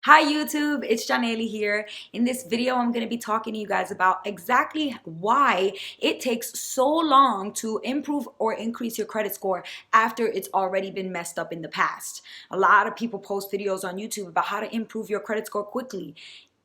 Hi YouTube, it's Janelle here. In this video, I'm going to be talking to you guys about exactly why it takes so long to improve or increase your credit score after it's already been messed up in the past. A lot of people post videos on YouTube about how to improve your credit score quickly,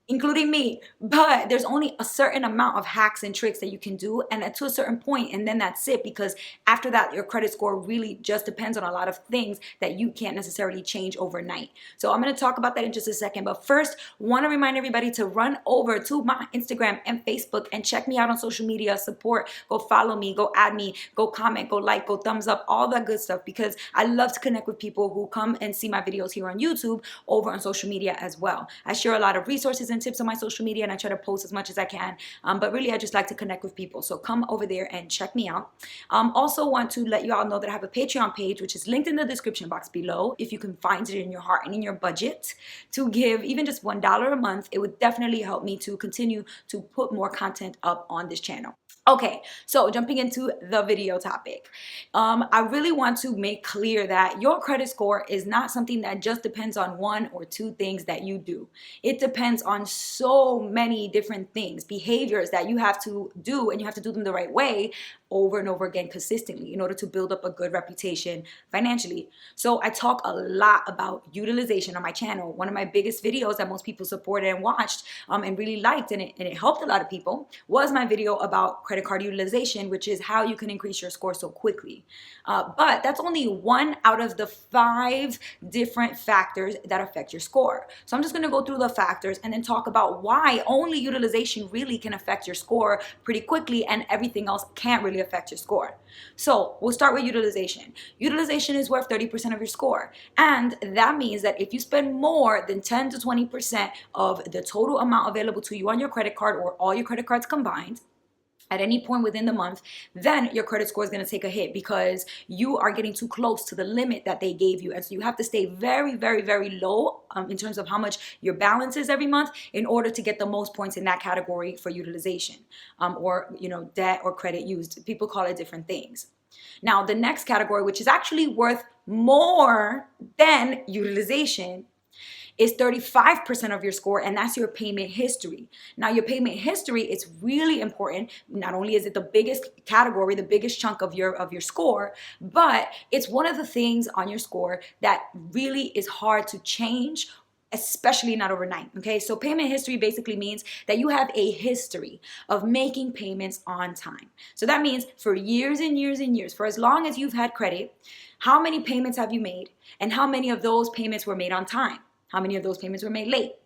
including me, but there's only a certain amount of hacks and tricks that you can do, and to a certain point, and then that's it, because after that your credit score really just depends on a lot of things that you can't necessarily change overnight. So I'm going to talk about that in just a second, but first want to remind everybody to run over to my Instagram and Facebook and check me out on social media. Support, go follow me, go add me, go comment, go like, go thumbs up, all that good stuff, because I love to connect with people who come and see my videos here on YouTube over on social media as well. I share a lot of resources and tips on my social media, and I try to post as much as I can, but really I just like to connect with people, so come over there and check me out. Also want to let you all know that I have a Patreon page, which is linked in the description box below. If you can find it in your heart and in your budget to give even just $1 a month, it would definitely help me to continue to put more content up on this channel. Okay, so jumping into the video topic, I really want to make clear that your credit score is not something that just depends on one or two things that you do. It depends on so many different things, behaviors that you have to do, and you have to do them the right way over and over again consistently in order to build up a good reputation financially. So I talk a lot about utilization on my channel. One of my biggest videos that most people supported and watched and really liked, and it helped a lot of people, was my video about credit card utilization, which is how you can increase your score so quickly. But that's only one out of the 5 different factors that affect your score. So I'm just going to go through the factors and then talk about why only utilization really can affect your score pretty quickly, and everything else can't really affect your score. So we'll start with utilization. Utilization is worth 30% of your score, and that means that if you spend more than 10 to 20% of the total amount available to you on your credit card, or all your credit cards combined, at any point within the month, then your credit score is going to take a hit, because you are getting too close to the limit that they gave you. And so you have to stay very, very, very low in terms of how much your balance is every month in order to get the most points in that category for utilization, or debt or credit used. People call it different things. Now, the next category, which is actually worth more than utilization, is 35% of your score, and that's your payment history. Now, your payment history is really important. Not only is it the biggest category, the biggest chunk of your score, but it's one of the things on your score that really is hard to change, especially not overnight. Okay, so payment history basically means that you have a history of making payments on time. So that means for years and years and years, for as long as you've had credit, how many payments have you made, and how many of those payments were made on time? How many of those payments were made late?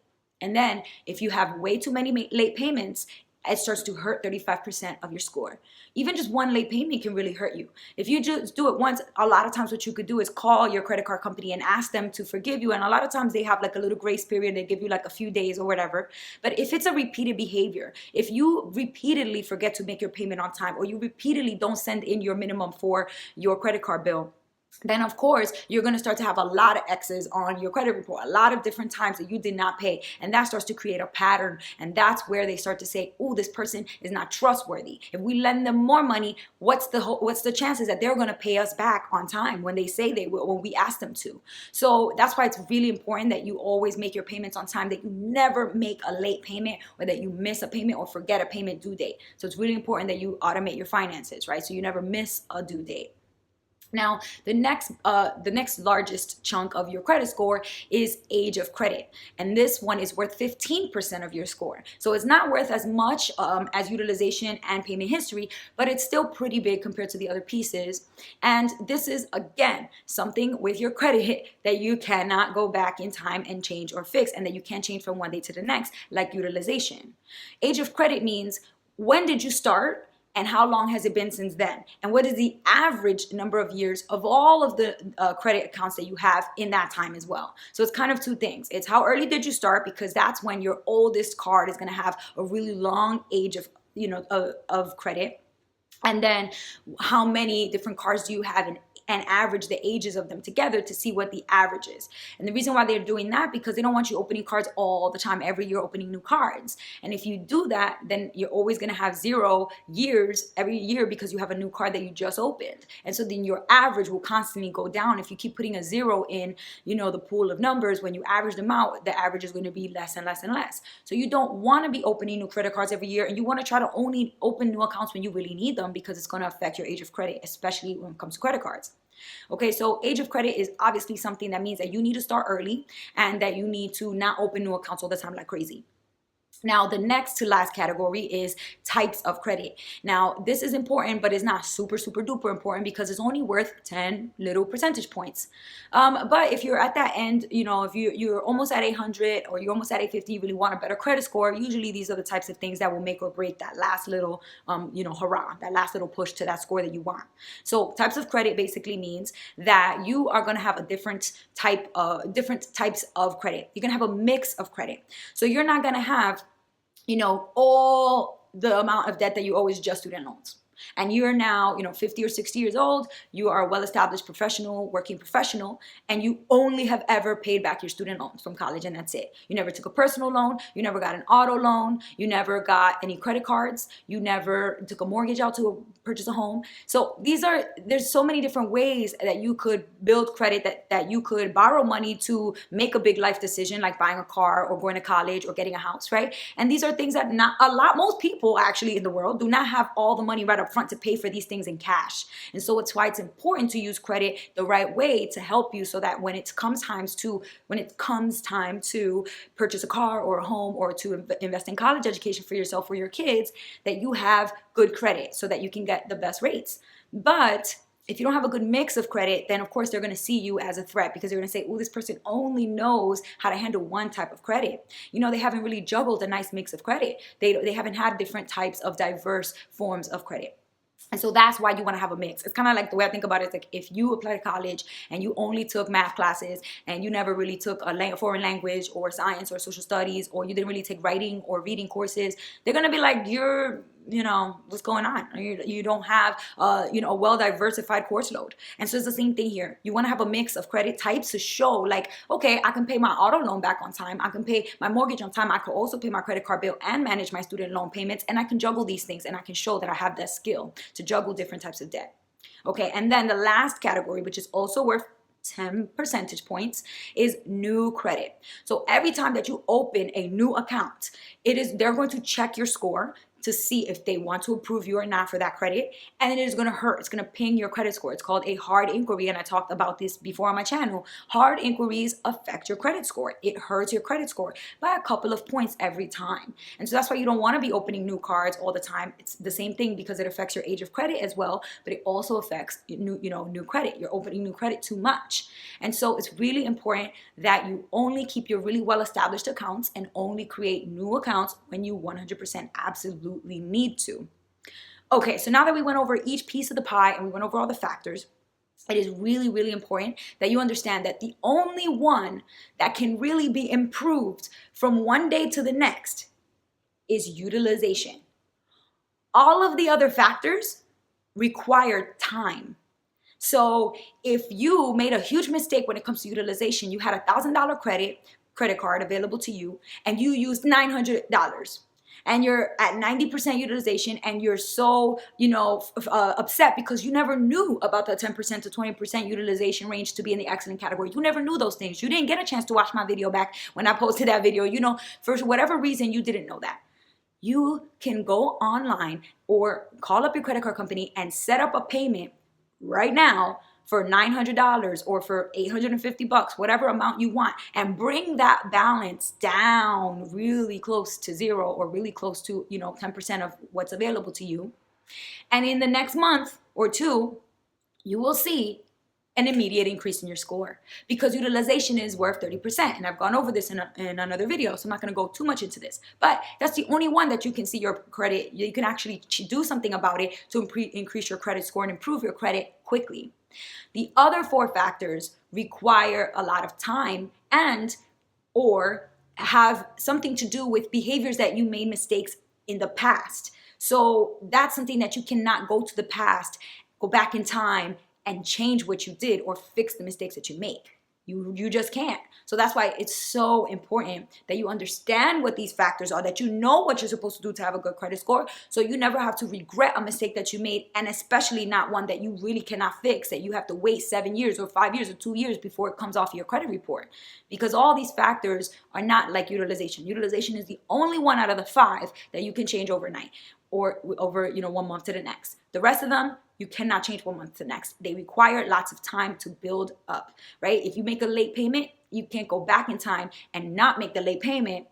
And then if you have way too many late payments, it starts to hurt 35% of your score. Even just one late payment can really hurt you. If you just do it once, a lot of times what you could do is call your credit card company and ask them to forgive you. And a lot of times they have like a little grace period. They give you like a few days or whatever. But if it's a repeated behavior, if you repeatedly forget to make your payment on time, or you repeatedly don't send in your minimum for your credit card bill, then of course you're going to start to have a lot of X's on your credit report, a lot of different times that you did not pay, and that starts to create a pattern. And that's where they start to say, oh, this person is not trustworthy. If we lend them more money, what's the chances that they're going to pay us back on time when they say they will, when we ask them to? So that's why it's really important that you always make your payments on time, that you never make a late payment, or that you miss a payment or forget a payment due date. So it's really important that you automate your finances, right? So you never miss a due date. Now, the next largest chunk of your credit score is age of credit, and this one is worth 15% of your score. So it's not worth as much as utilization and payment history, but it's still pretty big compared to the other pieces. And this is, again, something with your credit that you cannot go back in time and change or fix, and that you can't change from one day to the next, like utilization. Age of credit means, when did you start, and how long has it been since then? And what is the average number of years of all of the credit accounts that you have in that time as well? So it's kind of two things. It's how early did you start, because that's when your oldest card is going to have a really long age of credit. And then how many different cards do you have, and and average the ages of them together to see what the average is. And the reason why they're doing that, because they don't want you opening cards all the time, every year opening new cards. And if you do that, then you're always going to have 0 years every year because you have a new card that you just opened. And so then your average will constantly go down. If you keep putting a 0 in, the pool of numbers, when you average them out, the average is going to be less and less and less. So you don't want to be opening new credit cards every year, and you want to try to only open new accounts when you really need them, because it's going to affect your age of credit, especially when it comes to credit cards. Okay, so age of credit is obviously something that means that you need to start early and that you need to not open new accounts all the time like crazy. Now, the next to last category is types of credit. Now, this is important, but it's not super, super duper important because it's only worth 10 little percentage points. But if you're at that end, if you're almost at 800 or you're almost at 850, you really want a better credit score, usually these are the types of things that will make or break that last little, hurrah, that last little push to that score that you want. So types of credit basically means that you are going to have a different types of credit. You're going to have a mix of credit. So you're not going to have all the amount of debt that you owe is just student loans. And you're now, 50 or 60 years old, you are a well-established professional, working professional, and you only have ever paid back your student loans from college, and that's it. You never took a personal loan, you never got an auto loan, you never got any credit cards, you never took a mortgage out to purchase a home. So there's so many different ways that you could build credit, that you could borrow money to make a big life decision, like buying a car or going to college or getting a house, right? And these are things that most people actually in the world do not have all the money right up front to pay for these things in cash. And so it's why it's important to use credit the right way to help you, so that when it comes time to purchase a car or a home or to invest in college education for yourself or your kids, that you have good credit so that you can get the best rates. But if you don't have a good mix of credit, then of course they're going to see you as a threat, because they're going to say, oh, this person only knows how to handle one type of credit. They haven't really juggled a nice mix of credit. They haven't had different types of diverse forms of credit. And so that's why you want to have a mix. It's kind of like, the way I think about it is like, if you apply to college and you only took math classes and you never really took a foreign language or science or social studies, or you didn't really take writing or reading courses, they're going to be like, what's going on? You don't have, a well-diversified course load. And so it's the same thing here. You want to have a mix of credit types to show like, okay, I can pay my auto loan back on time. I can pay my mortgage on time. I can also pay my credit card bill and manage my student loan payments. And I can juggle these things, and I can show that I have that skill to juggle different types of debt. Okay, and then the last category, which is also worth 10 percentage points, is new credit. So every time that you open a new account, they're going to check your score to see if they want to approve you or not for that credit. And then it is going to hurt. It's going to ping your credit score. It's called a hard inquiry. And I talked about this before on my channel. Hard inquiries affect your credit score. It hurts your credit score by a couple of points every time. And so that's why you don't want to be opening new cards all the time. It's the same thing, because it affects your age of credit as well, but it also affects new credit. You're opening new credit too much. And so it's really important that you only keep your really well-established accounts and only create new accounts when you 100% absolutely need to. Okay, so now that we went over each piece of the pie and we went over all the factors, it is really, really important that you understand that the only one that can really be improved from one day to the next is utilization. All of the other factors require time. So if you made a huge mistake when it comes to utilization, you had $1,000 credit card available to you, and you used $900, and you're at 90% utilization, and you're so, upset because you never knew about the 10% to 20% utilization range to be in the excellent category. You never knew those things. You didn't get a chance to watch my video back when I posted that video. For whatever reason, you didn't know that. You can go online or call up your credit card company and set up a payment right now for $900 or for $850, whatever amount you want, and bring that balance down really close to zero, or really close to 10% of what's available to you. And in the next month or two, you will see an immediate increase in your score, because utilization is worth 30%. And I've gone over this in another video, so I'm not going to go too much into this. But that's the only one that you can see your credit. You can actually do something about it to increase your credit score and improve your credit quickly. The other 4 factors require a lot of time or have something to do with behaviors that you made mistakes in the past. So that's something that you cannot go to the past, go back in time, and change what you did or fix the mistakes that you make. You just can't. So that's why it's so important that you understand what these factors are, that you know what you're supposed to do to have a good credit score, so you never have to regret a mistake that you made, and especially not one that you really cannot fix, that you have to wait 7 years or 5 years or 2 years before it comes off your credit report. Because all these factors are not like utilization. Utilization is the only one out of the 5 that you can change overnight or over 1 month to the next. The rest of them, you cannot change 1 month to the next. They require lots of time to build up, right? If you make a late payment, you can't go back in time and not make the late payment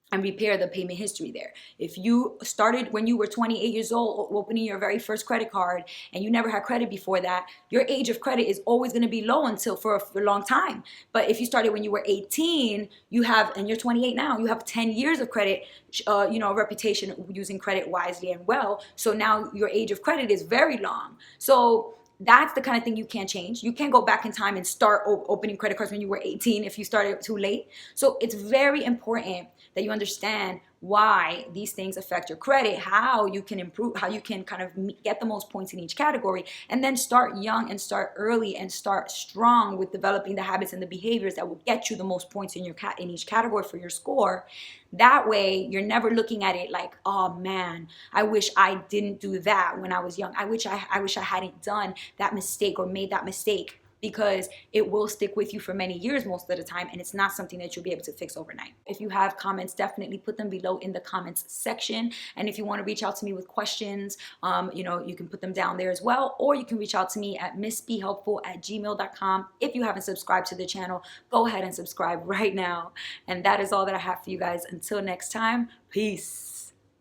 and repair the payment history there. If you started when you were 28 years old opening your very first credit card and you never had credit before that, your age of credit is always going to be low until for a long time. But if you started when you were 18, and you're 28 now, you have 10 years of credit, reputation using credit wisely and well. So now your age of credit is very long. So that's the kind of thing you can't change. You can't go back in time and start opening credit cards when you were 18 if you started too late. So it's very important that you understand why these things affect your credit, how you can improve, how you can kind of get the most points in each category, and then start young and start early and start strong with developing the habits and the behaviors that will get you the most points in each category for your score. That way, you're never looking at it like, oh man, I wish I didn't do that when I was young. I wish I hadn't done that mistake or made that mistake, because it will stick with you for many years most of the time, and it's not something that you'll be able to fix overnight. If you have comments, definitely put them below in the comments section. And if you want to reach out to me with questions, you can put them down there as well, or you can reach out to me at MissBeHelpful@gmail.com. If you haven't subscribed to the channel, go ahead and subscribe right now. And that is all that I have for you guys. Until next time, peace.